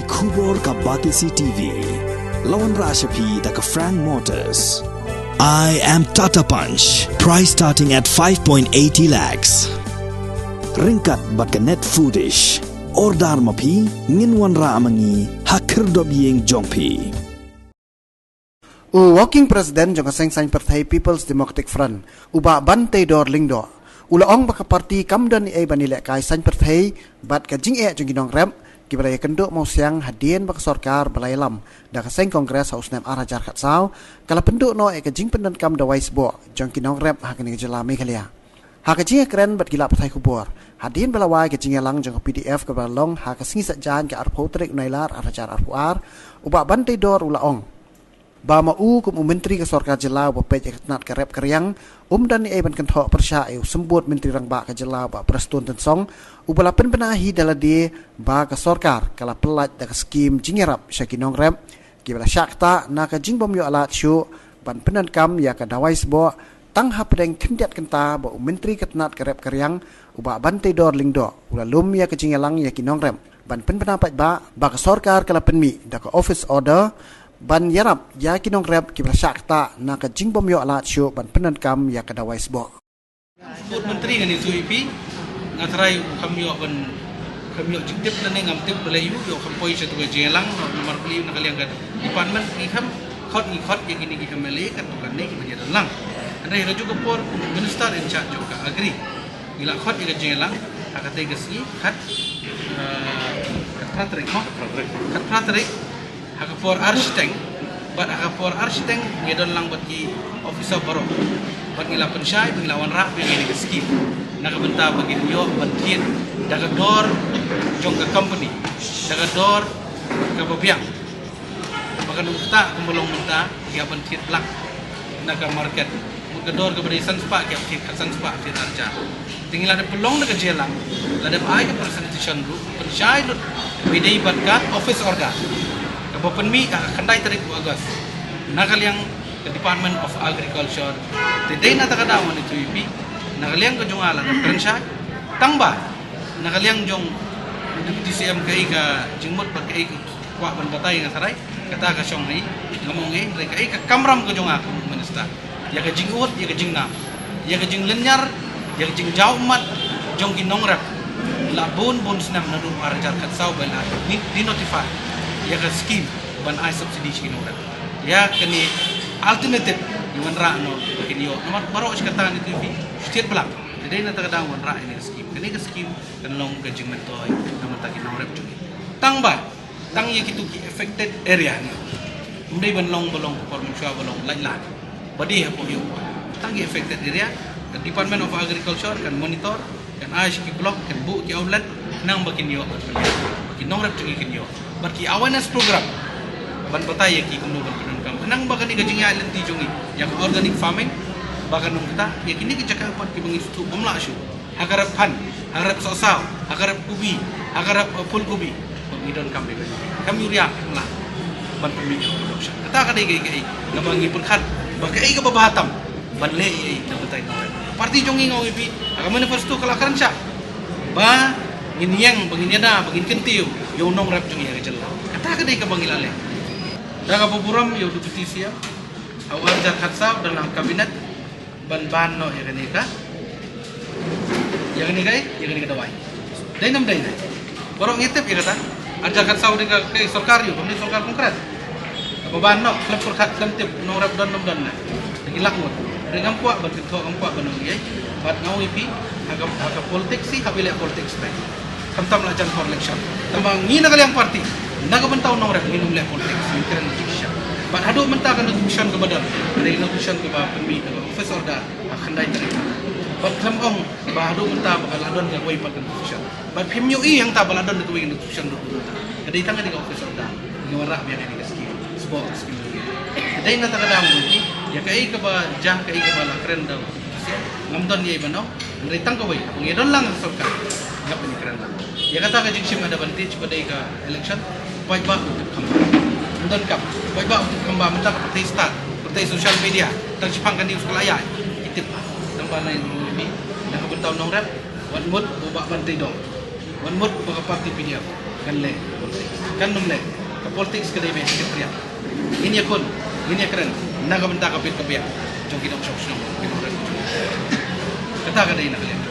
Kubor ka Batisi TV. Lawan Rashapi da ka Frank Motors. I am Tata Punch. Price starting at 5.80 lakhs. Ringkat bat ka Net Foodish. Ordar mapi nginwan ra amangi hakir dobyeng jongpi. Walking President jong kaseng sain Partai People's Democratic Front. Uba Bante Dor Lingdo. Ulaong baka parti kamdan ni banilek kai sain Partai bat ka jing jong ginong rem. Kibaraya kenduk mau siang hadian baka sorkar balai lam da kaseng kongres haus nem arajar kat saw kala penduk no jing pendan kam da wais bo jong ginong rem hakani jelami kalia. Hakajing keren bat gila Partai Kubor. Hadian balawai kajing lang jong PDF ke balong hakasingi sajan ke arpotrik nailar arajar arpuar uba Bante Dor ulaong. Ba mau kum menteri ke sorkar jelau ba pej nat karep karyang dan ni ban kenthok persya sembut menteri rang ba ke jelau ba prestun tensong ubalapen penahi daladi ba ke sorkar kala pelat da skim jingerap syakinong rem kibala syakta na ka jingbom yo alat syu ban penan kam ya ka dawais bo tang hapdeng kendiat kenta ba menteri ketnat karep karyang uba Bante Dor Lingdo ulalum ya ke jingelang ya kinong rem ban pendapat ba ke sorkar kala penmi da ka office order ban yarap ya kinong rep kibra syakta na ka jingbom yo alat syu ban penan kam ya ka dawais bo Put menteri ngani suipi ngatrai kamyo ban kamyo jingtip na ngam tip belayu yo kampoi satu ka jelang nomor beli na kaliang ka department ikam khot yang ini ki kamele kat tukan ni ki lang anda ira juga por minister in charge ka agri ila khot ira jelang akate gasi khat pratrik kat pratrik haka for architect but haka for architect ngedon lang bagi officer baru bat ngila pensyai nglawan ra begini ke scheme nakabenta bagi yo bantin daga dor jong ka company daga dor ka babiang bakan kita kumulong menta ya bantin plak naga market ke dor ke berisan spa ke kasan spa ke tarja tinggal ada pelong daga jelang ada ai ke presentation ru pensyai lut bidai batka office organ Bapak mi kandai tarik August. Nakal yang Department of Agriculture. Tidak nak tak ada mana itu ipi. Nakal yang kejungalan kerja tangba. Nakal yang jong Deputy CM kai ka jingmut pakai kuah bantatai ngasarai kata ka syong ni ngomong mereka ka kamram kejunga minister. Ya ka jingut ya ka jingnam. Ya ka jing lenyar ya ka jing jaumat jong ginong rap. Labun bun senam nadu arjar kat sau bela di notify ya ke scheme ban ai subsidi sini orang ya kini alternative yang ra no kini yo nomor baru kata ni TV setiap belak jadi nak kadang wan ra ini scheme kini ke scheme kan long gajing mentoy nama tak kini orang juga tang ya kitu ki affected area ni umdai ban long bolong performance bolong lain badi hapo yo tang affected area Department of Agriculture kan monitor kan ai ki block kan bu ki outlet nang bakin yo bakin nong rap juga kini yo bagi awareness program ban batay ki kuno ban penon kam nang bakan ni gajing ya lenti jongi yang organic farming bakan nung kita ya kini ki cakapan ki bangi stu umla syu hagarap pan hagarap sosau hagarap kubi hagarap full kubi ngidon kam be kami ria lah ban pemilih production kata kadai gai ngabangi perkhat bagai ka babahatam ban le ai na batay no parti jongi ngawi bi aga manifesto kala karanca ba nginiang bagin na bagin kentiu yo nong rap jongi ya jella kata kadai ka bangilale daga buburam yo deputy sia awar jar khatsa dalam kabinet ban no ya ka dawai dai nam dai borong itep ya kata ajar khatsa de ka kai sarkar yo pemni sarkar konkret ban no klub kurkhat kantip nong rap don nom don na digilak mo dengan puak ban kito ang puak ban ngi bat ngawi pi aga politik si habile politik stay kamtam la jan for election tamang ngina kaliang parti naga bentaw nong rep nginum le politik mikran tisha bat hadu menta kan notification ke badan dari notification ke ba pembi ke office order akhandai terima bat klamong ba hadu menta bakal adon ke wai pat notification bat pimyu i yang ta baladon ke wai notification dulu kadai tanga di office order ngawara biar ni ski sport ski kadai na ta kada mo ya kai ke ba jah kai ke ba la keren daw ngamdon ye bano dari tang ke wai ngedon lang sorka ngap ni keren lang ya kata ka jingsim ada advantage pada ka election baik ba untuk kamba dan kap baik ba untuk kamba menta partai start partai social media tang sipangkan di sekolah ya itip tambah lain ini nak bertahun nong rap wan mut ubak bantai dong wan mut baka parti PDF kan le kan numle ke politik ke debe sekretariat ini akun ini keren naga benta kapit kapia jong kita sok sok kata kada ina kalian